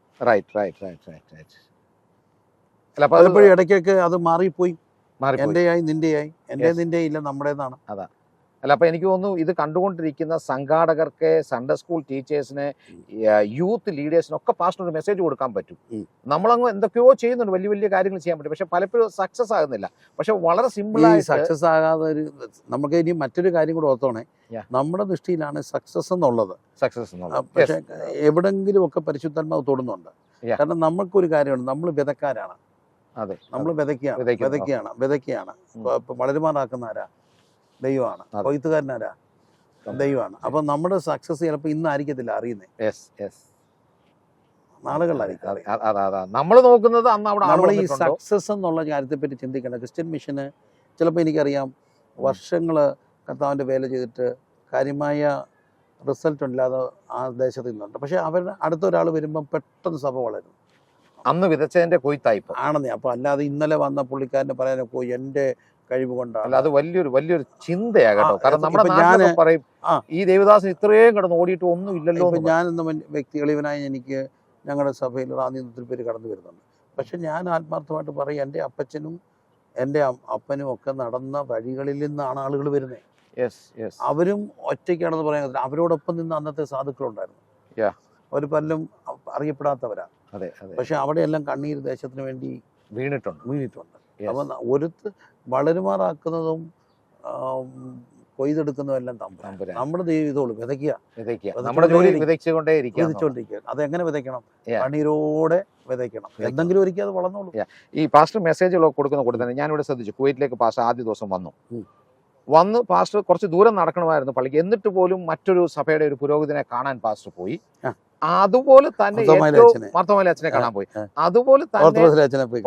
പലപ്പോഴും ഇടയ്ക്കൊക്കെ അത് മാറിപ്പോയി, എന്റെയായി നിന്റെയായി, നിന്റെ ഇല്ല നമ്മുടേതാണ്. അല്ല, അപ്പൊ എനിക്ക് തോന്നുന്നു ഇത് കണ്ടുകൊണ്ടിരിക്കുന്ന സംഘാടകർക്ക്, സൺഡേ സ്കൂൾ ടീച്ചേഴ്സിന്, യൂത്ത് ലീഡേഴ്സിനൊക്കെ പാസ്റ്റർ ഒരു മെസ്സേജ് കൊടുക്കാൻ പറ്റും. നമ്മളങ്ങ് എന്തൊക്കെയോ ചെയ്യുന്നുണ്ട്, വലിയ വലിയ കാര്യങ്ങൾ ചെയ്യാൻ പറ്റും, പക്ഷെ പലപ്പോഴും സക്സസ് ആകുന്നില്ല. പക്ഷെ വളരെ സിമ്പിൾ ആയി സക്സസ് ആകാതെ നമുക്ക് ഇനി മറ്റൊരു കാര്യം കൂടെ ഓർത്തോണേ, നമ്മുടെ ദൃഷ്ടിയിലാണ് സക്സസ് എന്നുള്ളത്. പക്ഷെ എവിടെങ്കിലും ഒക്കെ പരിശുദ്ധാത്മാവ് തൊടുന്നുണ്ട്. കാരണം നമുക്കൊരു കാര്യമാണ്, നമ്മൾ വിതക്കാരാണ്. നമ്മൾ വിതയ്ക്കുകയാണ്. വളരുമാറാക്കുന്ന ആരാ? ദൈവമാണ്. കൊയ്ത്തുകാരനാരാ? ദൈവമാണ്. അപ്പൊ നമ്മുടെ സക്സസ് ചിലപ്പോൾ ഇന്നായിരിക്കത്തില്ല അറിയുന്നത്, നാളുകളിലായിരിക്കും നമ്മൾ നോക്കുന്നത്. നമ്മൾ ഈ സക്സസ് എന്നുള്ള കാര്യത്തെ പറ്റി ചിന്തിക്കേണ്ട. ക്രിസ്ത്യൻ മിഷന് ചിലപ്പോൾ എനിക്കറിയാം വർഷങ്ങള് കർത്താവിന്റെ വേല ചെയ്തിട്ട് കാര്യമായ റിസൾട്ട് ഇല്ലാതെ ആ ദേശത്ത് നിന്നുണ്ട്. പക്ഷെ അവരുടെ അടുത്തൊരാൾ വരുമ്പോൾ പെട്ടെന്ന് സഭ വളരും. അന്ന് വിതച്ചതിന്റെ കൊയ്ത്തായിപ്പോ ആണെന്നേ. അപ്പൊ അല്ലാതെ ഇന്നലെ വന്ന പുള്ളിക്കാരനെ പറയാനൊക്കെ എന്റെ കഴിവ് കൊണ്ടാണ്. അത് വലിയൊരു ചിന്തയാകട്ടോ. കാരണം നമ്മുടെ നാട്ടിലൊക്കെ പറയും ഈ ദേവദാസൻ ഇത്രയും കിടന്ന് ഓടിയിട്ട് ഒന്നും ഇല്ലല്ലോ. ഞാൻ എന്ന വ്യക്തികളിവനായി എനിക്ക് ഞങ്ങളുടെ സഭയിൽ റാന്നി ഒത്തിരി പേര് കടന്നു വരുന്നുണ്ട്. പക്ഷെ ഞാൻ ആത്മാർത്ഥമായിട്ട് പറയും, എൻ്റെ അപ്പച്ചനും എൻ്റെ അപ്പനും ഒക്കെ നടന്ന വഴികളിൽ നിന്നാണ് ആളുകൾ വരുന്നത്. അവരും ഒറ്റയ്ക്കാണെന്ന് പറയാൻ പറ്റില്ല, അവരോടൊപ്പം നിന്ന് അന്നത്തെ സാധുക്കളുണ്ടായിരുന്നു. അവർ പലരും അറിയപ്പെടാത്തവരാ. പക്ഷെ അവിടെയെല്ലാം കണ്ണീർ ദേശത്തിന് വേണ്ടി വീണിട്ടുണ്ട്. അപ്പൊ ഒരുത്ത് വളരുമാറാക്കുന്നതും കൊയ്തെടുക്കുന്നതും എല്ലാം തമ്പുരാൻ. നമ്മുടെ ദൈവത്തോളൂ വിതയ്ക്കുക. അതെങ്ങനെ വിതയ്ക്കണം? കണ്ണീരോടെ വിതയ്ക്കണം. എന്തെങ്കിലും ഒരിക്കലും അത് വളർന്നോളൂ. ഈ പാസ്റ്റർ മെസ്സേജുകളൊക്കെ കൊടുക്കുന്ന കൂടെ തന്നെ ഞാനിവിടെ ശ്രദ്ധിച്ചു, കുവൈറ്റിലേക്ക് പാസ്റ്റർ ആദ്യ ദിവസം വന്നു പാസ്റ്റർ കുറച്ച് ദൂരം നടക്കണമായിരുന്നു പള്ളിക്ക്. എന്നിട്ട് പോലും മറ്റൊരു സഭയുടെ ഒരു പുരോഹിതനെ കാണാൻ പാസ്റ്റർ പോയി. അതുപോലെ തന്നെ മാർത്തോമാലെ അച്ഛനെ കാണാൻ പോയി. അതുപോലെ തന്നെ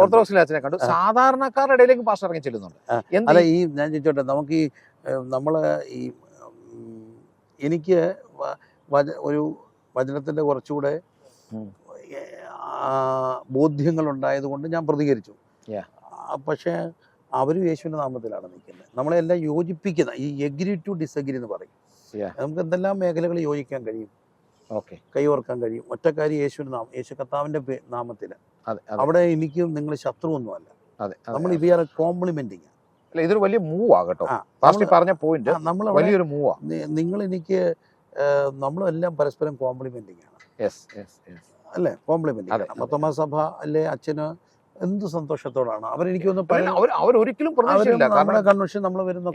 ഓർത്തഡോക്സിലെ അച്ഛനെ കണ്ടു. സാധാരണക്കാരുടെ ഇടയിലേക്ക് പാസ്റ്റർ ഇറങ്ങി ചെല്ലുന്നുണ്ട്. അല്ല, ഈ ഞാൻ ചോദിച്ചോട്ടെ, നമുക്ക് ഈ നമ്മള് ഈ എനിക്ക് ഒരു വചനത്തിന്റെ കുറച്ചുകൂടെ ബോധ്യങ്ങൾ ഉണ്ടായത് കൊണ്ട് ഞാൻ പ്രതികരിച്ചു. പക്ഷെ അവരും യേശുവിന്റെ നാമത്തിലാണ് നിൽക്കുന്നത്. നമ്മളെല്ലാം യോജിപ്പിക്കുന്ന ഈ എഗ്രി ടു ഡിസഗ്രി എന്ന് പറയും. നമുക്ക് എന്തെല്ലാം മേഖലകൾ യോജിക്കാൻ കഴിയും, കൈയോർക്കാൻ കഴിയും. ഒറ്റക്കാരി യേശുവിന്റെ നാമം, യേശു കർത്താവിന്റെ നാമത്തില്. അവിടെ എനിക്കും നിങ്ങൾ ശത്രുവൊന്നുമല്ല. നമ്മൾ വി ആർ കോംപ്ലിമെന്റിങ്. ഇതൊരു വലിയ മൂവ് ആകട്ടോ. പറഞ്ഞ പോയിന്റ് നമ്മൾ വലിയൊരു മൂവാ. നിങ്ങൾ എനിക്ക് നമ്മളെല്ലാം പരസ്പരം കോംപ്ലിമെന്റിങ് ആണ് അല്ലേ? കോംപ്ലിമെന്റിങ്. മൊത്തമാ സഭ അല്ലെ അച്ഛന് എന്ത് സന്തോഷത്തോടാണ് അവരെനിക്കൊന്നും അവരൊരിക്കലും കൺവെൻഷൻ നമ്മൾ വരുന്ന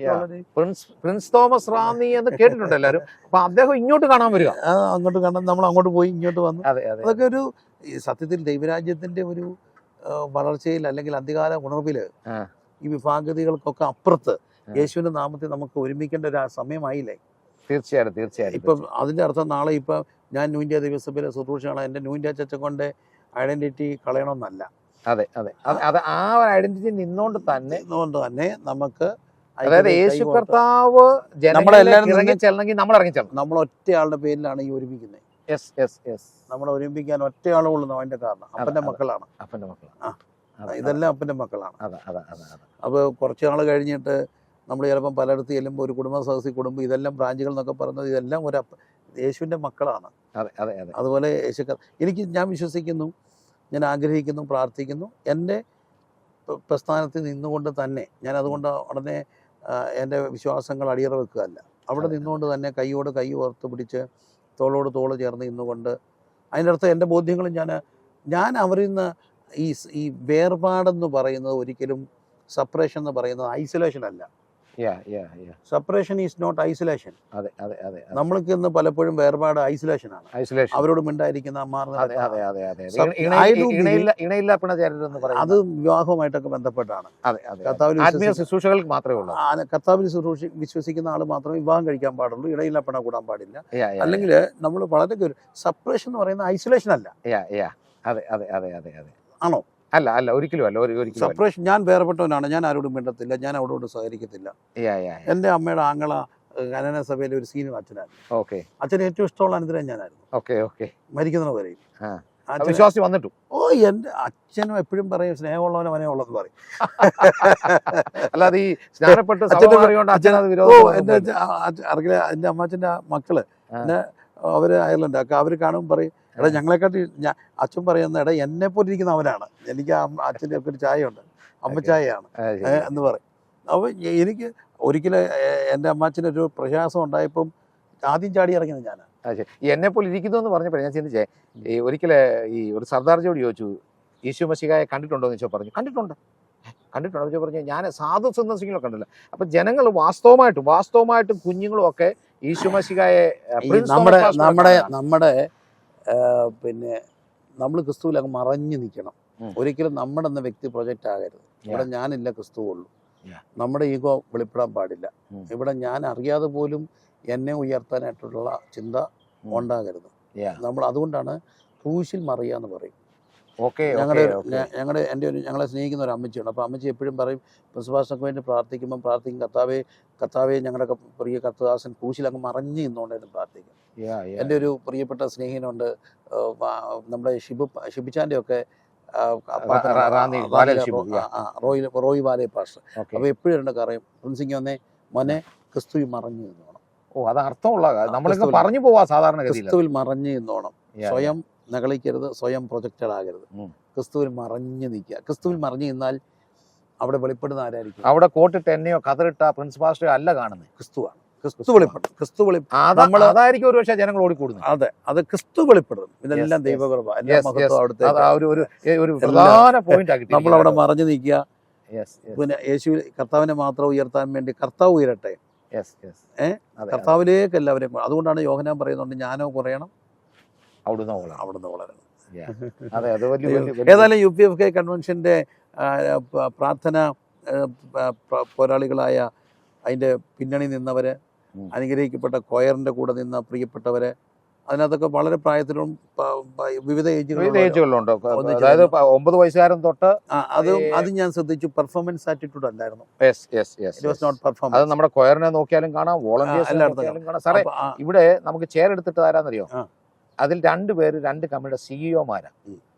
പ്രിൻസ് തോമസ് റാന്നി എന്ന് കേട്ടിട്ടുണ്ട് എല്ലാവരും. അപ്പൊ അദ്ദേഹം ഇങ്ങോട്ട് കാണാൻ വരിക, അങ്ങോട്ട് കാണാൻ നമ്മൾ അങ്ങോട്ട് പോയി ഇങ്ങോട്ട് വന്നു. അതൊക്കെ ഒരു സത്യത്തിൽ ദൈവരാജ്യത്തിന്റെ ഒരു വളർച്ചയിൽ അല്ലെങ്കിൽ അധികാര ഉണർവില് ഈ വിഭാഗതികൾക്കൊക്കെ അപ്പുറത്ത് യേശുവിന്റെ നാമത്തിൽ നമുക്ക് ഒരുമിക്കേണ്ട ഒരു സമയമായില്ലേ? തീർച്ചയായിട്ടും. ഇപ്പം അതിന്റെ അർത്ഥം നാളെ ഇപ്പൊ ഞാൻ ന്യൂ ഇന്ത്യ ദൈവസഭയിലെ ശുശ്രൂഷയാണ്, എന്റെ ന്യൂ ഇന്ത്യ ചർച്ച കൊണ്ട് ഐഡന്റിറ്റി കളയണമെന്നല്ല. ആ ഐഡന്റിറ്റി നിന്നുകൊണ്ട് തന്നെ നമുക്ക്, അതായത് യേശു കർത്താവ് നമ്മളെല്ലാവരും ഇറങ്ങിച്ചെല്ലണമെങ്കിൽ നമ്മൾ ഇറങ്ങിച്ചെല്ലണം. നമ്മൾ ഒറ്റയാളുടെ പേരിലാണ് ഈ ഒരുമിക്കുന്നത്. നമ്മളെ ഒരുമിക്കാൻ ഒറ്റയാളേ ഉള്ളൂ. അതിന്റെ കാരണം അപ്പന്റെ മക്കളാണ്. ഇതെല്ലാം അപ്പന്റെ മക്കളാണ്. അപ്പൊ കുറച്ച് നാൾ കഴിഞ്ഞിട്ട് നമ്മൾ ചിലപ്പം പലയിടത്ത് ചെല്ലുമ്പോൾ ഒരു കുടുംബ സദസ്സിൽ കൂടുമ്പോൾ ഇതെല്ലാം ബ്രാഞ്ചുകൾ എന്നൊക്കെ പറയുന്നത് ഇതെല്ലാം ഒരു യേശുവിന്റെ മക്കളാണ്. അതുപോലെ ഞാൻ വിശ്വസിക്കുന്നു ഞാൻ ആഗ്രഹിക്കുന്നു, പ്രാർത്ഥിക്കുന്നു. എൻ്റെ പ്രസ്ഥാനത്തിൽ നിന്നുകൊണ്ട് തന്നെ ഞാൻ അതുകൊണ്ട് ഉടനെ എൻ്റെ വിശ്വാസങ്ങൾ അടിയറ വെക്കുകയല്ല. അവിടെ നിന്നുകൊണ്ട് തന്നെ കൈയോട് കൈ ഓർത്ത് പിടിച്ച് തോളോട് തോള് ചേർന്ന് നിന്നുകൊണ്ട് അതിൻ്റെ അർത്ഥം എൻ്റെ ബോധ്യങ്ങളും ഞാൻ അവരിൽ നിന്ന് ഈ വേർപാടെന്ന് പറയുന്നത് ഒരിക്കലും സെപ്പറേഷൻ എന്ന് പറയുന്നത് ഐസൊലേഷൻ അല്ല. Separation is not isolation. നമ്മൾക്ക് ഇന്ന് പലപ്പോഴും വേർപാട് ഐസൊലേഷൻ ആണ്. അവരോട് മിണ്ടായിരിക്കുന്ന അത് വിവാഹവുമായിട്ടൊക്കെ ബന്ധപ്പെട്ടാണ്. കർത്താവിൽ വിശ്വസിക്കുന്ന ആൾ മാത്രമേ വിവാഹം കഴിക്കാൻ പാടുള്ളൂ, ഇടയിലപ്പണ കൂടാൻ പാടില്ല. അല്ലെങ്കിൽ നമ്മൾ വളരെ സെപ്പറേഷൻ എന്ന് പറയുന്നത് ഐസൊലേഷൻ അല്ല. ആണോ? അല്ല ഒരിക്കലും അല്ല. സെപ്പറേഷൻ, ഞാൻ വേർപെട്ടവനാണ്, ഞാൻ ആരോടും മിണ്ടത്തില്ല, ഞാൻ അവരോട് സഹകരിക്കത്തില്ല. എൻ്റെ അമ്മയുടെ ആങ്ങള കനന സഭയിലെ ഒരു സീനിയർ അച്ഛനായിരുന്നു. അച്ഛന് ഏറ്റവും ഇഷ്ടമുള്ള അനുഗ്രഹം ഞാനായിരുന്നു മരിക്കുന്നതിന് വരെയും. വിശ്വാസി വന്നിട്ടു. എൻ്റെ അച്ഛനും എപ്പോഴും പറയും സ്നേഹമുള്ളവനെ മനേ ഉള്ളത് പറയും. അല്ലാതെ ഈ സ്നാനപ്പെട്ട് അറിയില്ല. എൻ്റെ അമ്മാച്ചൻ്റെ മക്കള് അവര് അയർലൻഡ് അവർ കാണുമ്പോൾ പറയും, എടാ ഞങ്ങളെക്കാട്ടി അച്ഛൻ പറയുന്ന എടാ എന്നെ പോലെ ഇരിക്കുന്ന അവനാണ്, എനിക്ക് അച്ഛൻ്റെ ഒക്കെ ഒരു ചായയുണ്ട്, അമ്മച്ചായയാണ് എന്ന് പറയും. അപ്പോൾ എനിക്ക് ഒരിക്കലും എൻ്റെ അമ്മാച്ചനൊരു പ്രയാസം ഉണ്ടായപ്പം ആദ്യം ചാടി ഇറങ്ങിയത് ഞാനാണ്. എന്നെ പോലെ ഇരിക്കുന്നു എന്ന് പറഞ്ഞപ്പോൾ ഞാൻ ചിന്തിച്ചേ, ഈ ഒരിക്കലെ ഈ ഒരു സർദാർജിയോട് ചോദിച്ചു, യേശു മശിഹായെ കണ്ടിട്ടുണ്ടോ എന്ന് ചോദിച്ചാൽ പറഞ്ഞു കണ്ടിട്ടുണ്ടോ പറഞ്ഞു. ഞാൻ സാധു സന്ദർശികളൊക്കെ കണ്ടില്ല. അപ്പൊ ജനങ്ങൾ വാസ്തവമായിട്ടും കുഞ്ഞുങ്ങളും ഒക്കെ യേശു മശിഹായെ നമ്മുടെ പിന്നെ നമ്മൾ ക്രിസ്തുവിൽ അങ്ങ് മറഞ്ഞു നിൽക്കണം. ഒരിക്കലും നമ്മുടെ എന്ന വ്യക്തി പ്രൊജക്റ്റ് ആകരുത്. ഇവിടെ ഞാനില്ല, ക്രിസ്തുവുള്ളൂ. നമ്മുടെ ഈഗോ വെളിപ്പെടാൻ പാടില്ല. ഇവിടെ ഞാൻ അറിയാതെ പോലും എന്നെ ഉയർത്താനായിട്ടുള്ള ചിന്ത ഉണ്ടാകരുത്. നമ്മൾ അതുകൊണ്ടാണ് ക്രൂശിൽ മറിയുക എന്ന് പറയും. ഞങ്ങളെ സ്നേഹിക്കുന്ന ഒരു അമ്മച്ചിയുണ്ട്. അപ്പോൾ അമ്മച്ചി എപ്പോഴും പറയും, ക്രിസ്തുവാസനക്ക് വേണ്ടി പ്രാർത്ഥിക്കുമ്പം പ്രാർത്ഥിക്കും, കർത്താവേ ഞങ്ങളുടെ പ്രിയ കർത്തദാസൻ ക്രൂശിൽ അങ്ങ് മറഞ്ഞു നിന്നുകൊണ്ടായിരുന്നു പ്രാർത്ഥിക്കും. എൻ്റെ ഒരു പ്രിയപ്പെട്ട സ്നേഹിതനുണ്ട്, നമ്മുടെ ഷിബിച്ചാൻ്റെ ഒക്കെ റോയ് വാലേ പാസ്റ്റർ. അപ്പോൾ എപ്പോഴും എൻ്റെ പറയും, പ്രിൻസിങ് വന്നേ മോനെ ക്രിസ്തുവിൽ മറഞ്ഞു നിന്നോണം. അത് അർത്ഥമുള്ള പറഞ്ഞു പോവാ സാധാരണ ക്രിസ്തുവിൽ മറഞ്ഞു നിന്നോണം. സ്വയം നകളിക്കരുത്, സ്വയം പ്രൊജക്റ്റഡ് ആകരുത്. ക്രിസ്തുവിൽ മറഞ്ഞു നിൽക്കുക. ക്രിസ്തുവിൽ മറഞ്ഞു നിന്നാൽ അവിടെ വെളിപ്പെടുന്ന ആരായിരിക്കും? അവിടെ കോട്ടിട്ട് എന്നെയോ കതറിട്ട പ്രിൻസ് പാസ്റ്റർ അല്ല കാണുന്നത്, ക്രിസ്തുവാണ്. ക്രിസ്തു വെളിപ്പെടും. അതായിരിക്കും ഒരു പക്ഷേ ജനങ്ങൾ ഓടിക്കൂടുന്നത്. അത് ക്രിസ്തു വെളിപ്പെടും. ഇതെല്ലാം ദൈവകൃപ. നമ്മൾ അവിടെ മറഞ്ഞു നിൽക്കുക. പിന്നെ യേശു കർത്താവിനെ മാത്രം ഉയർത്താൻ വേണ്ടി കർത്താവ് ഉയരട്ടെ. കർത്താവിലേക്ക് എല്ലാവരെയും. അതുകൊണ്ടാണ് യോഹന്നാൻ പറയുന്നുണ്ട്, ഞാനോ കുറയണം, അവിടുന്ന് വളരണം. ഏതായാലും UPFK കൺവെൻഷന്റെ പ്രാർത്ഥന പോരാളികളായ അതിന്റെ പിന്നണി നിന്നവര്, അനുഗ്രഹിക്കപ്പെട്ട കൊയറിന്റെ കൂടെ നിന്ന പ്രിയപ്പെട്ടവര്, അതിനകത്തൊക്കെ വളരെ പ്രായത്തിലും വിവിധ ഏജുകളുണ്ട്. അതായത് 9 വയസ്സുകാരൻ തൊട്ട് അത് ഞാൻ ശ്രദ്ധിച്ചു. പെർഫോമൻസ് ആറ്റിറ്റ്യൂഡ് അല്ലായിരുന്നു. അത് നമ്മുടെ കൊയറിനെ നോക്കിയാലും കാണാം, വോളണ്ടിയേഴ്സ് കാണാം. സാറേ, ഇവിടെ നമുക്ക് ചെയർ എടുത്തിട്ട് ആരാന്നറിയോ? അതിൽ 2 പേര് 2 കമ്പനിയുടെ സിഇഒമാരാ.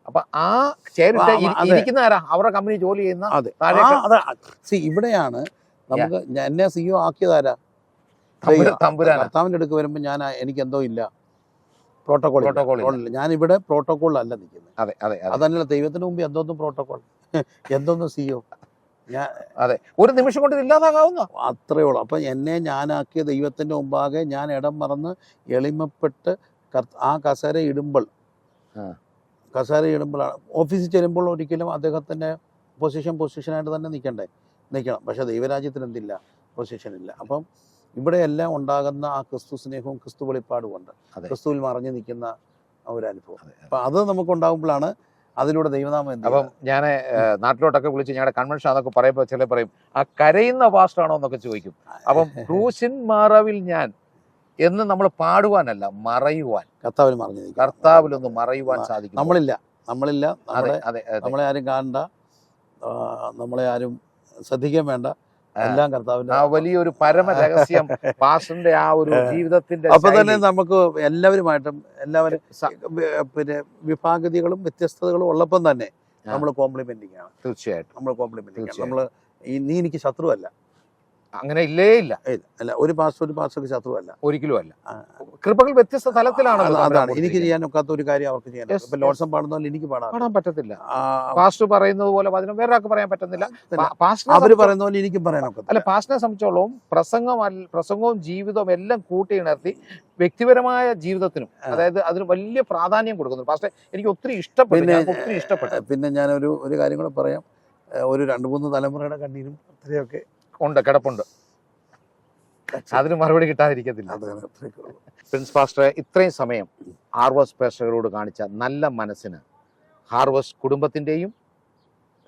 അപ്പൊ ആ ചെയർ ഇരിക്കുന്ന ആരാ? അവരുടെ കമ്പനി ജോലി ചെയ്യുന്ന. ഇവിടെയാണ് നമുക്ക് എന്നെ സിഇഒ ആക്കിയതാരാ? കർത്താവിന്റെ അടുക്ക് വരുമ്പോ എനിക്ക് എന്തോ ഇല്ല, പ്രോട്ടോകോൾ. ഞാനിവിടെ പ്രോട്ടോകോളിലല്ല നിൽക്കുന്നത്. അതല്ല, ദൈവത്തിന് മുമ്പ് എന്തോന്നും പ്രോട്ടോകോൾ, എന്തോന്നും സിഇഒ. അതെ, ഒരു നിമിഷം കൊണ്ട് ഇല്ലാതാകാവുന്ന അത്രയേ ഉള്ളൂ. അപ്പൊ എന്നെ ഞാനാക്കിയ ദൈവത്തിന്റെ മുമ്പാകെ ഞാൻ ഇടം മറന്ന് എളിമപ്പെട്ട് ആ കസേര ഇടുമ്പോഴാണ് ഓഫീസിൽ ചെല്ലുമ്പോൾ ഒരിക്കലും അദ്ദേഹത്തിൻ്റെ പൊസിഷനായിട്ട് തന്നെ നിൽക്കണം. പക്ഷെ ദൈവരാജ്യത്തിന് എന്തില്ല, പൊസിഷൻ ഇല്ല. അപ്പം ഇവിടെ എല്ലാം ഉണ്ടാകുന്ന ആ ക്രിസ്തു സ്നേഹവും ക്രിസ്തു വെളിപ്പാടും ഉണ്ട്. ക്രിസ്തുവിൽ മറഞ്ഞു നിൽക്കുന്ന ഒരു അനുഭവം. അപ്പം അത് നമുക്കുണ്ടാകുമ്പോഴാണ് അതിലൂടെ ദൈവനാമം. അപ്പം ഞാൻ നാട്ടിലോട്ടൊക്കെ വിളിച്ച് ഞങ്ങളുടെ കൺവെൻഷൻ അതൊക്കെ പറയുമ്പോൾ ചില പറയും, ആ കരയുന്ന പാസ്റ്ററാണോ എന്നൊക്കെ ചോദിക്കും. അപ്പം ക്രൂശിൻ മറവിൽ ഞാൻ എന്ന് നമ്മൾ പാടുവാനല്ല, മറയുവാൻ. കർത്താവിലൊന്ന് മറയുവാൻ സാധിക്കും. നമ്മളെ ആരും കാണണ്ട, നമ്മളെ ആരും ശ്രദ്ധിക്കാൻ വേണ്ട, എല്ലാം കർത്താവിന്റെ ആ വലിയൊരു പരമ രഹസ്യം പാസ്റ്ററിന്റെ ആ ഒരു ജീവിതത്തിന്റെ. അപ്പൊ തന്നെ നമുക്ക് എല്ലാവരും പിന്നെ വിഭാഗതികളും വ്യത്യസ്തതകളും ഉള്ളപ്പം തന്നെ നമ്മൾ കോംപ്ലിമെന്റിങ് ആണ്. തീർച്ചയായിട്ടും നമ്മൾ കോംപ്ലിമെന്റിങ്. നമ്മൾ നീ എനിക്ക് ശത്രുവല്ല, അങ്ങനെ ഇല്ലേ ഇല്ല. അല്ല, ഒരു പാസ്റ്റർക്ക് ശത്രുവല്ല, ഒരിക്കലും അല്ല. കൃപകൾ വ്യത്യസ്ത തലത്തിലാണ്. അതാണ് എനിക്ക് ചെയ്യാനൊക്കാത്ത ഒരു കാര്യം അവർക്ക് ചെയ്യാൻ. ഇപ്പൊ ലോഡ്സം പാടുന്ന പോലെ എനിക്ക് പാടാൻ പറ്റത്തില്ല. പാസ്റ്റർ പറയുന്നത് പോലെ വചനം വേറെ ആൾക്ക് പറയാൻ പറ്റുന്നില്ല. അവര് പറയുന്ന പോലെ എനിക്കും പറയാനൊക്കെ. അല്ല, പാസ്റ്ററിനെ സംബന്ധിച്ചോളം പ്രസംഗവും ജീവിതവും എല്ലാം കൂട്ടിയിണർത്തി വ്യക്തിപരമായ ജീവിതത്തിനും, അതായത് അതിന് വലിയ പ്രാധാന്യം കൊടുക്കുന്നു. പാസ്റ്റർ എനിക്ക് ഒത്തിരി ഇഷ്ടപ്പെട്ടു. പിന്നെ ഞാൻ ഒരു കാര്യം കൂടെ പറയാം. ഒരു 2-3 തലമുറയുടെ കണ്ണീരും അത്രയൊക്കെ ഉണ്ട്, കിടപ്പുണ്ട്. അതിന് മറുപടി കിട്ടാതിരിക്കത്തില്ല. പ്രിൻസ് പാസ്റ്റർ ഇത്രയും സമയം ഹാർവസ്റ്റ് പ്രേക്ഷകരോട് കാണിച്ച നല്ല മനസ്സിന് ഹാർവസ്റ്റ് കുടുംബത്തിൻ്റെയും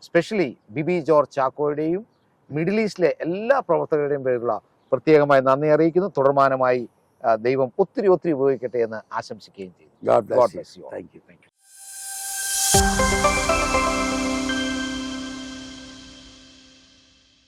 സ്പെഷ്യലി ബിബി ജോർജ് ചാക്കോയുടെയും മിഡിൽ ഈസ്റ്റിലെ എല്ലാ പ്രവർത്തകരുടെയും പേരുള്ള പ്രത്യേകമായി നന്ദി അറിയിക്കുന്നു. തുടർമാനമായി ദൈവം ഒത്തിരി ഉപയോഗിക്കട്ടെ എന്ന് ആശംസിക്കുകയും ചെയ്തു. God bless you. Thank you.